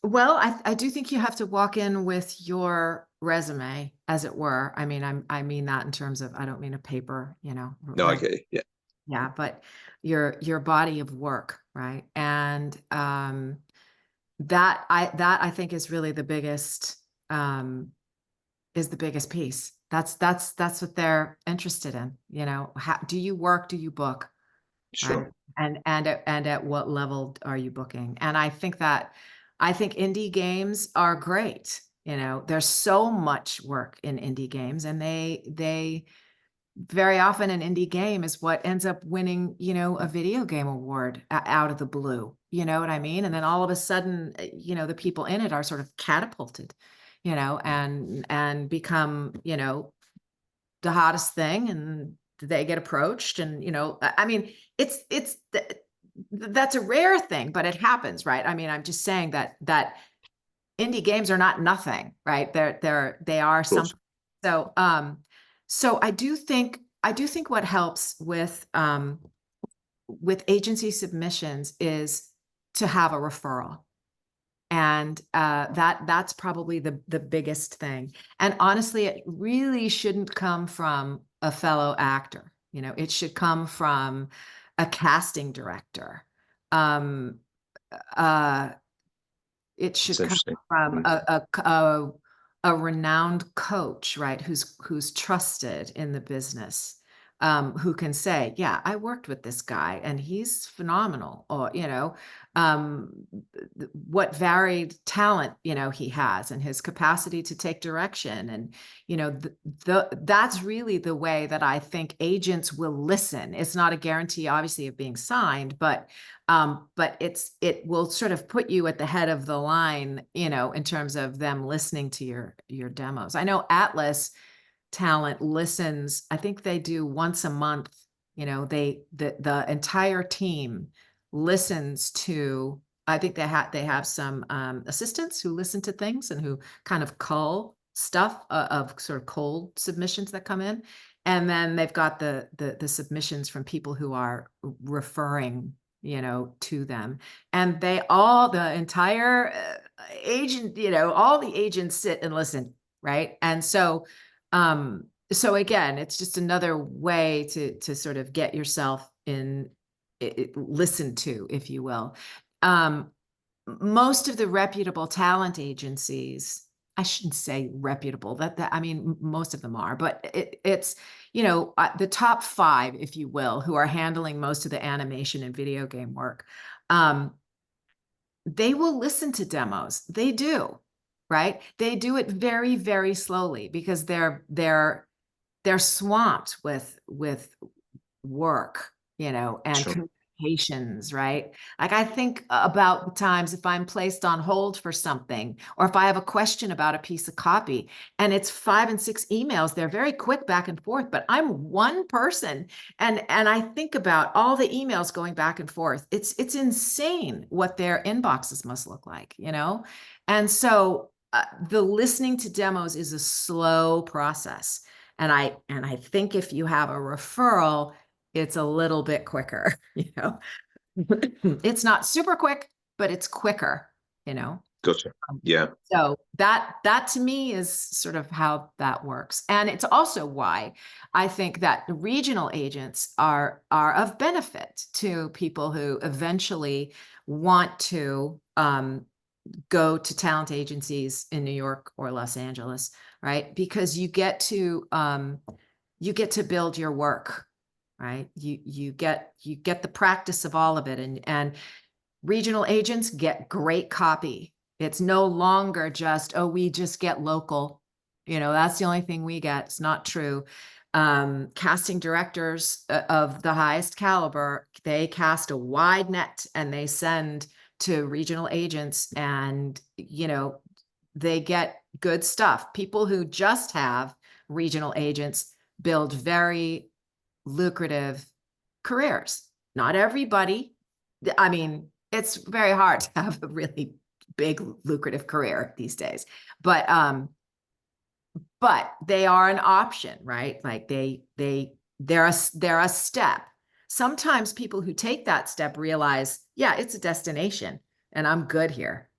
Well, I do think you have to walk in with your resume, as it were. I mean, I mean that in terms of, I don't mean a paper, No, right? okay, yeah. Yeah, but your body of work, right? And that I think is really the biggest piece. That's what they're interested in. How do you work? Do you book? Sure. Right? And at what level are you booking? And I think indie games are great. There's so much work in indie games, and they very often an indie game is what ends up winning, a video game award out of the blue. You know what I mean? And then all of a sudden, the people in it are sort of catapulted, and become, the hottest thing, and they get approached, and I mean, that's a rare thing, but it happens, right? I mean, I'm just saying that indie games are not nothing, right? They are something. So I do think what helps with agency submissions is to have a referral. And that's probably the biggest thing. And honestly, it really shouldn't come from a fellow actor. It should come from a casting director. It should come from a renowned coach, right? Who's trusted in the business. who can say, yeah, I worked with this guy and he's phenomenal, or, what varied talent, he has, and his capacity to take direction. And, that's really the way that I think agents will listen. It's not a guarantee, obviously, of being signed, but it will sort of put you at the head of the line, in terms of them listening to your demos. I know Atlas Talent listens, I think they do once a month. The entire team listens to, I think they have some assistants who listen to things and who kind of cull stuff of sort of cold submissions that come in. And then they've got the submissions from people who are referring, to them. And the entire agent, all the agents sit and listen, right? And so again, it's just another way to sort of get yourself listened to, if you will. Most of the reputable talent agencies, I shouldn't say reputable, I mean, most of them are, but it's, the top 5, if you will, who are handling most of the animation and video game work. They will listen to demos. They do, right? They do it very, very slowly because they're swamped with work, and Sure. communications, right? Like, I think about the times if I'm placed on hold for something, or if I have a question about a piece of copy, and it's 5 and 6 emails. They're very quick back and forth, but I'm one person, and I think about all the emails going back and forth. It's insane what their inboxes must look like, And so the listening to demos is a slow process. And I think if you have a referral, it's a little bit quicker, It's not super quick, but it's quicker, Gotcha. Yeah. So that to me is sort of how that works. And it's also why I think that regional agents are of benefit to people who eventually want to go to talent agencies in New York or Los Angeles, right? Because you get to build your work, right? You get the practice of all of it, and regional agents get great copy. It's no longer just, oh, we just get local. That's the only thing we get. It's not true. Casting directors of the highest caliber, they cast a wide net and they send to regional agents, and they get good stuff. People who just have regional agents build very lucrative careers. Not everybody. I mean, it's very hard to have a really big lucrative career these days, but they are an option, right? Like they're a step. Sometimes people who take that step realize, yeah, it's a destination and I'm good here,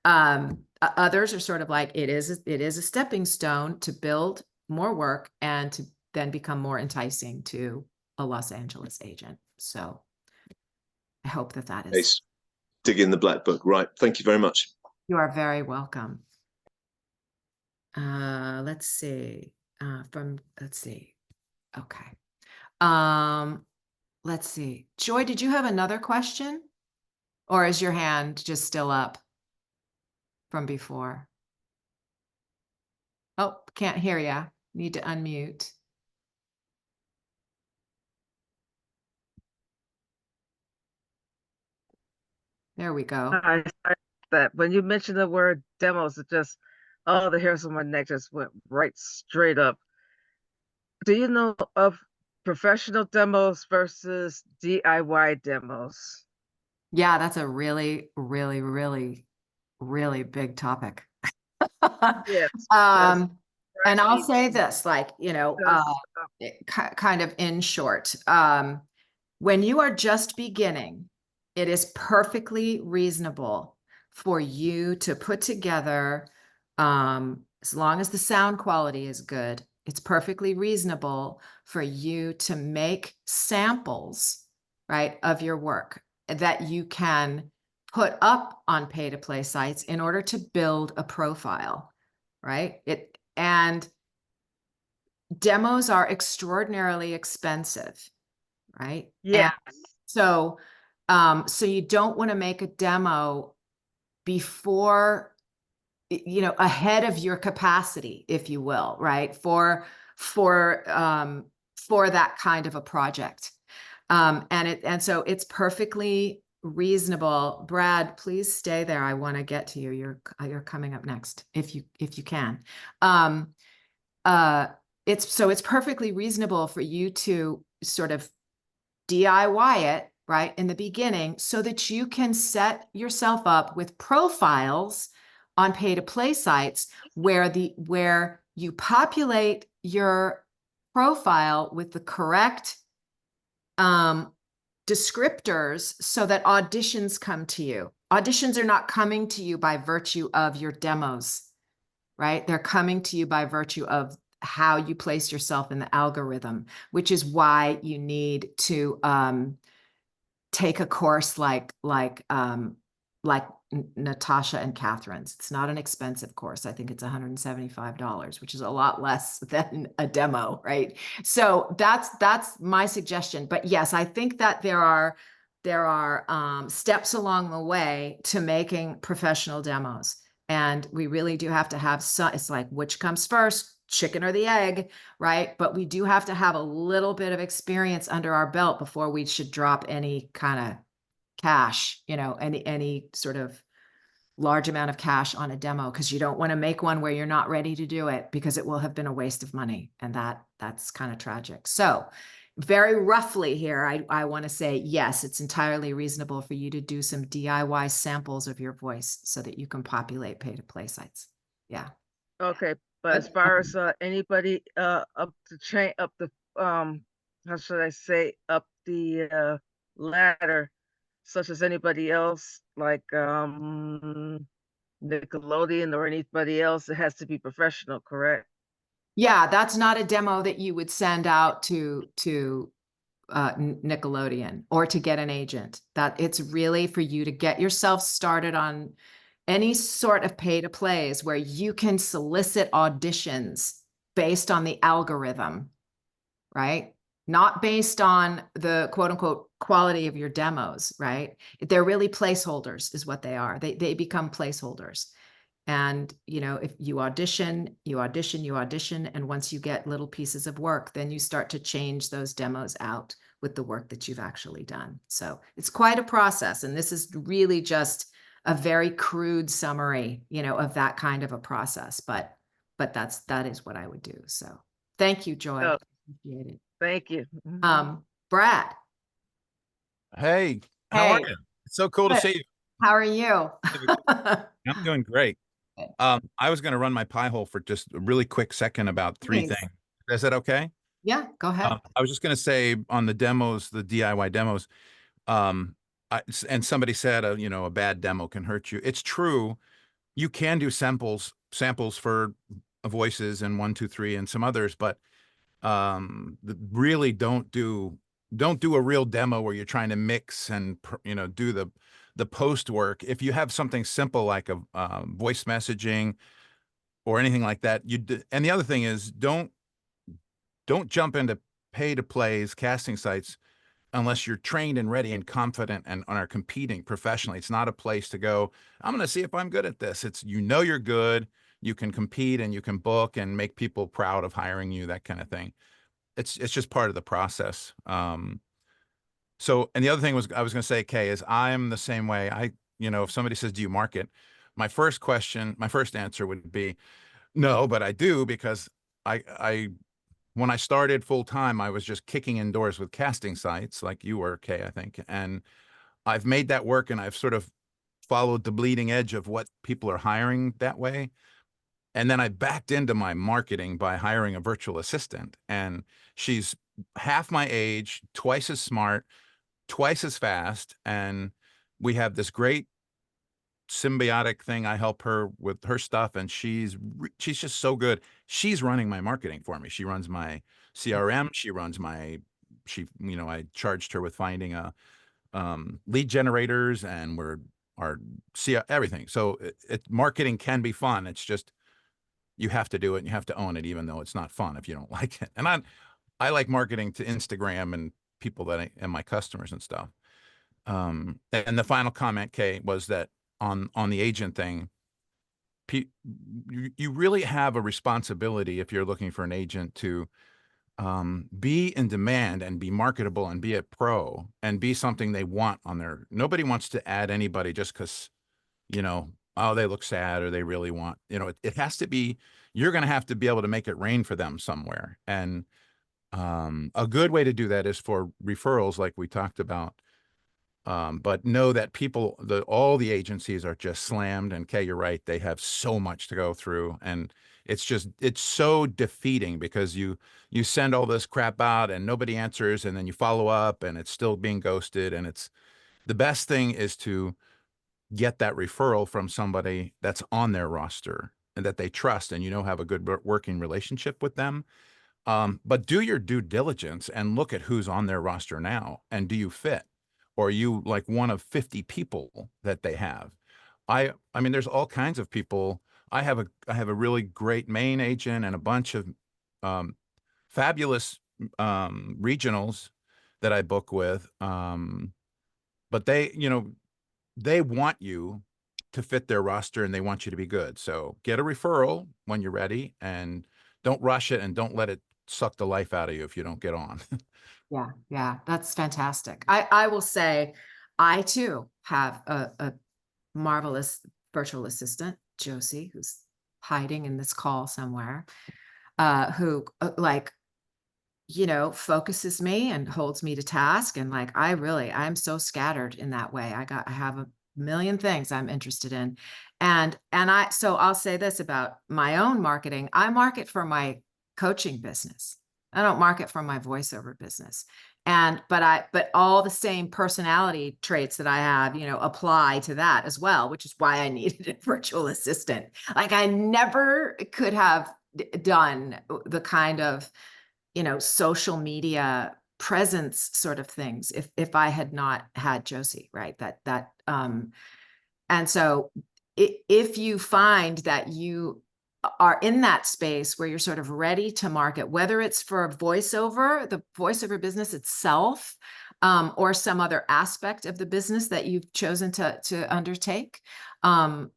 Others are sort of like, it is a stepping stone to build more work and to then become more enticing to a Los Angeles agent. So I hope that is. Ace. Dig in the black book. Right. Thank you very much. You are very welcome. Let's see. Let's see. Okay. Let's see. Joy, did you have another question? Or is your hand just still up from before? Oh, can't hear ya. Need to unmute. There we go. I that when you mentioned the word demos, it just, oh, the hairs on my neck just went right straight up. Do you know of professional demos versus DIY demos? Yeah, that's a really, really, really, really big topic. Yes. And I'll say this, like, kind of in short, when you are just beginning, it is perfectly reasonable for you to put together, as long as the sound quality is good, it's perfectly reasonable for you to make samples, right, of your work that you can put up on pay-to-play sites in order to build a profile, right? And demos are extraordinarily expensive, right? Yes. So, so you don't want to make a demo before, ahead of your capacity, if you will, right? For that kind of a project. And so it's perfectly reasonable. Brad, please stay there. I want to get to you. You're coming up next if you can. It's perfectly reasonable for you to sort of DIY it right in the beginning so that you can set yourself up with profiles on pay-to-play sites where you populate your profile with the correct descriptors so that auditions come to you. Auditions are not coming to you by virtue of your demos, right? They're coming to you by virtue of how you place yourself in the algorithm, which is why you need to take a course like Natasha and Catherine's. It's not an expensive course. I think it's $175, which is a lot less than a demo, right? So that's my suggestion. But yes, I think that there are steps along the way to making professional demos. And we really do have to have some, it's like, which comes first, chicken or the egg, right? But we do have to have a little bit of experience under our belt before we should drop any kind of cash, any sort of large amount of cash on a demo, because you don't want to make one where you're not ready to do it because it will have been a waste of money. And that's kind of tragic. So very roughly here, I want to say, yes, it's entirely reasonable for you to do some DIY samples of your voice so that you can populate pay-to-play sites. Yeah. Okay, but as far as anybody up the how should I say, up the ladder, such as anybody else, like Nickelodeon or anybody else, it has to be professional, correct? Yeah, that's not a demo that you would send out to Nickelodeon or to get an agent. That it's really for you to get yourself started on any sort of pay to plays where you can solicit auditions based on the algorithm, right? Not based on the quote unquote quality of your demos, right? They're really placeholders is what they are. They become placeholders. And, if you audition, and once you get little pieces of work, then you start to change those demos out with the work that you've actually done. So it's quite a process. And this is really just a very crude summary, of that kind of a process. But that is what I would do. So thank you, Joy. Oh, Appreciate it. thank you. Brad. Hey, how are Hey. you? It's so cool to Good. see you. How are you? I'm doing great. I was going to run my pie hole for just a really quick second about three Please. things. Is that okay? Yeah, go ahead. I was just going to say on the demos, the DIY demos, and somebody said, a bad demo can hurt you. It's true. You can do samples for voices and 1, 2, 3 and some others, but really don't do a real demo where you're trying to mix and do the post work. If you have something simple like a voice messaging or anything like that, and the other thing is don't jump into pay to plays casting sites unless you're trained and ready and confident and are competing professionally. It's not a place to go, I'm going to see if I'm good at this. It's, you're good, you can compete and you can book and make people proud of hiring you, that kind of thing. It's just part of the process. So, and the other thing I was going to say, Kay, is I'm the same way. If somebody says, do you market? My first answer would be no, but I do, because when I started full time, I was just kicking indoors with casting sites like you were, Kay, I think. And I've made that work, and I've sort of followed the bleeding edge of what people are hiring that way. And then I backed into my marketing by hiring a virtual assistant, and she's half my age, twice as smart, twice as fast. And we have this great symbiotic thing. I help her with her stuff, and she's just so good. She's running my marketing for me. She runs my CRM. She runs I charged her with finding lead generators, and everything. So marketing can be fun. It's just you have to do it and you have to own it, even though it's not fun if you don't like it. And I like marketing to Instagram and people and my customers and stuff. And the final comment, Kay, was that on the agent thing, you really have a responsibility if you're looking for an agent to be in demand and be marketable and be a pro and be something they want on their. Nobody wants to add anybody just because, oh, they look sad or they really want, it has to be, you're going to have to be able to make it rain for them somewhere. And a good way to do that is for referrals, like we talked about. But know that all the agencies are just slammed, and Kay, you're right. They have so much to go through, and it's so defeating because you send all this crap out and nobody answers, and then you follow up and it's still being ghosted. And the best thing is to get that referral from somebody that's on their roster and that they trust and have a good working relationship with them. But do your due diligence and look at who's on their roster now, and do you fit? Or are you like one of 50 people that they have? I mean, there's all kinds of people. I have a really great main agent and a bunch of fabulous regionals that I book with. But they want you to fit their roster and they want you to be good. So get a referral when you're ready and don't rush it and don't let it suck the life out of you if you don't get on. Yeah, that's fantastic. I will say, I too have a marvelous virtual assistant, Josie, who's hiding in this call somewhere, who focuses me and holds me to task. And I'm so scattered in that way. I have a million things I'm interested in. So I'll say this about my own marketing. I market for my coaching business. I don't market for my voiceover business. But all the same personality traits that I have, apply to that as well, which is why I needed a virtual assistant. Like, I never could have done the kind of, social media presence sort of things if I had not had Josie, right? And so if you find that you are in that space where you're sort of ready to market, whether it's for voiceover, the voiceover business itself, or some other aspect of the business that you've chosen to undertake, and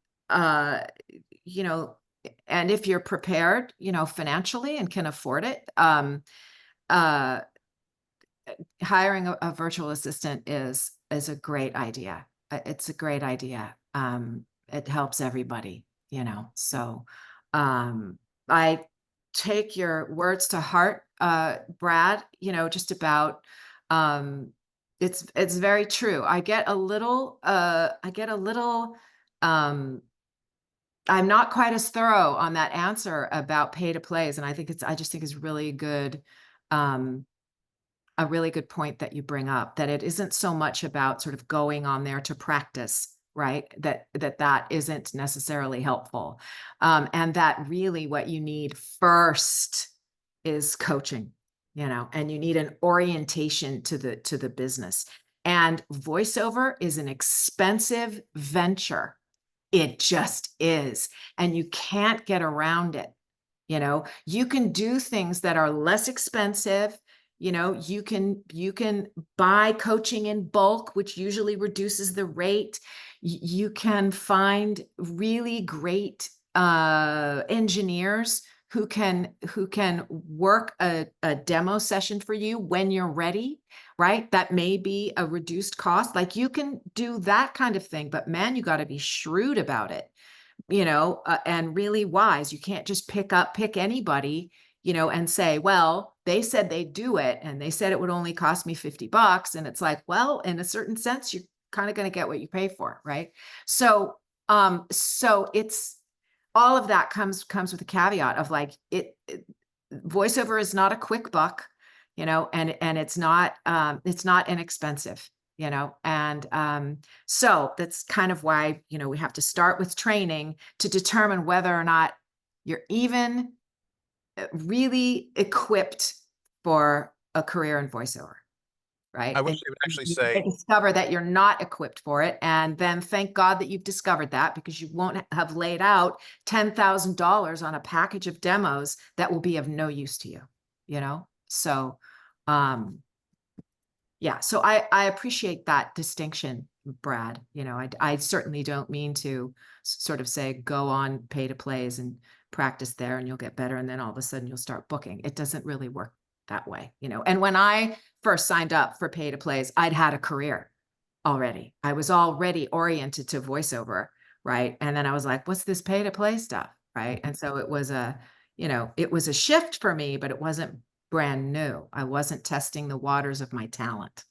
if you're prepared, financially and can afford it, hiring a virtual assistant is a great idea. It's a great idea. It helps everybody, so I take your words to heart, Brad, just about, it's very true. I get a little, I'm not quite as thorough on that answer about pay to plays. And I just think it's really good, a really good point that you bring up, that it isn't so much about sort of going on there to practice, right? That isn't necessarily helpful. And that really what you need first is coaching, and you need an orientation to the business. And voiceover is an expensive venture. It just is. And you can't get around it. You can do things that are less expensive. You can buy coaching in bulk, which usually reduces the rate. You can find really great engineers who can work a demo session for you when you're ready, right? That may be a reduced cost. Like, you can do that kind of thing, but man, you got to be shrewd about it, and really wise. You can't just pick anybody, and say, well, they said they'd do it and they said it would only cost me $50. And it's like, well, in a certain sense, you're kind of going to get what you pay for, right? So it's all of that comes with a caveat of voiceover is not a quick buck, and it's not inexpensive, so that's kind of why, we have to start with training to determine whether or not you're even really equipped for a career in voiceover, right? I wish And they would actually you say, discover that you're not equipped for it. And then thank God that you've discovered that, because you won't have laid out $10,000 on a package of demos that will be of no use to you, you know? So, yeah, so I appreciate that distinction, Brad. You know, I certainly don't mean to sort of say, go on pay to plays and practice there and you'll get better. And then all of a sudden you'll start booking. It doesn't really work that way, you know? And when I first signed up for pay to plays, I'd had a career already. I was already oriented to voiceover, right? And then I was like, what's this pay to play stuff, right? And so it was a, you know, it was a shift for me, but it wasn't brand new. I wasn't testing the waters of my talent,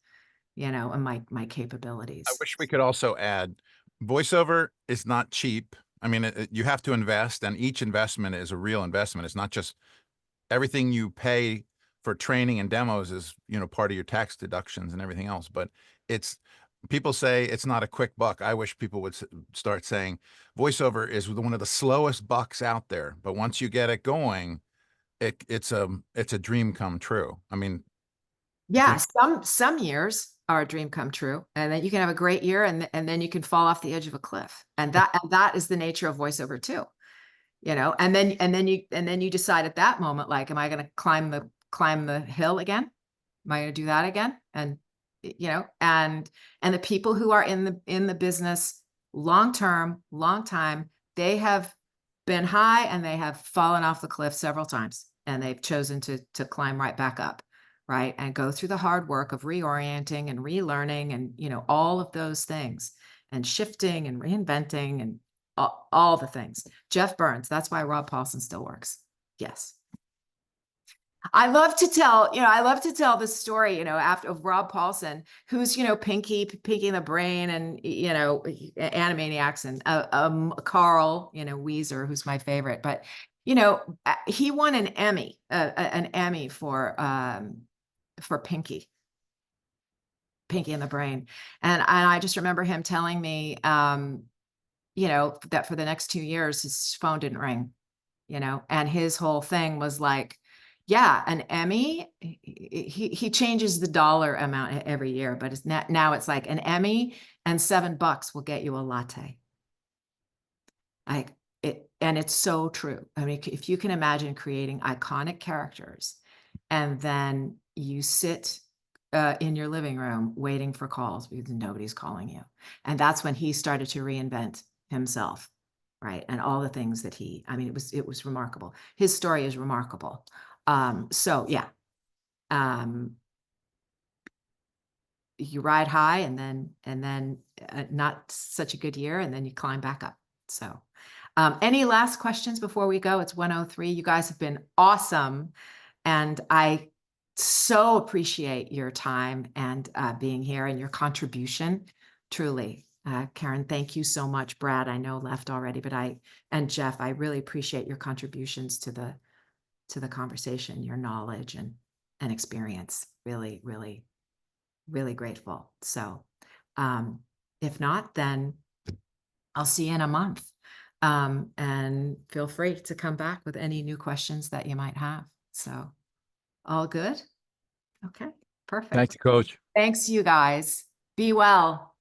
you know, and my capabilities. I wish we could also add, voiceover is not cheap. I mean, you have to invest, and each investment is a real investment. It's not just everything you pay for training and demos is, you know, part of your tax deductions and everything else. But it's, people say it's not a quick buck. I wish people would start saying voiceover is one of the slowest bucks out there. But once you get it going, it's a dream come true. I mean, yeah, some years are a dream come true, and then you can have a great year, and then you can fall off the edge of a cliff, and that is the nature of voiceover too, you know. And then you decide at that moment, like, am I going to climb the hill again? Am I going to do that again? And you know, and the people who are in the business long time, they have been high and they have fallen off the cliff several times, and they've chosen to climb right back up, right? And go through the hard work of reorienting and relearning and, you know, all of those things, and shifting and reinventing and all the things. Jeff Burns, that's why Rob Paulson still works. Yes. I love to tell the story, you know, after of Rob Paulson, who's, you know, Pinky and the Brain, and, you know, Animaniacs, and Carl, you know, Weezer, who's my favorite. But, you know, he won an Emmy for Pinky and the Brain. And I just remember him telling me, you know, that for the next 2 years, his phone didn't ring, you know, and his whole thing was like, yeah, an Emmy, he changes the dollar amount every year, but it's now it's like an Emmy and $7 will get you a latte. And it's so true. I mean, if you can imagine creating iconic characters, and then you sit in your living room waiting for calls because nobody's calling you. And that's when he started to reinvent himself, right? And all the things that I mean, it was remarkable. His story is remarkable. So yeah, you ride high, and then not such a good year, and then you climb back up. So, any last questions before we go? It's 1:03. You guys have been awesome, and I so appreciate your time and being here and your contribution. Truly, Karen, thank you so much. Brad, I know left already, but and Jeff, I really appreciate your contributions to the conversation, your knowledge and experience. Really, really, really grateful. So, if not, then I'll see you in a month. And feel free to come back with any new questions that you might have. So, all good? Okay, perfect. Thanks, Coach. Thanks, you guys. Be well.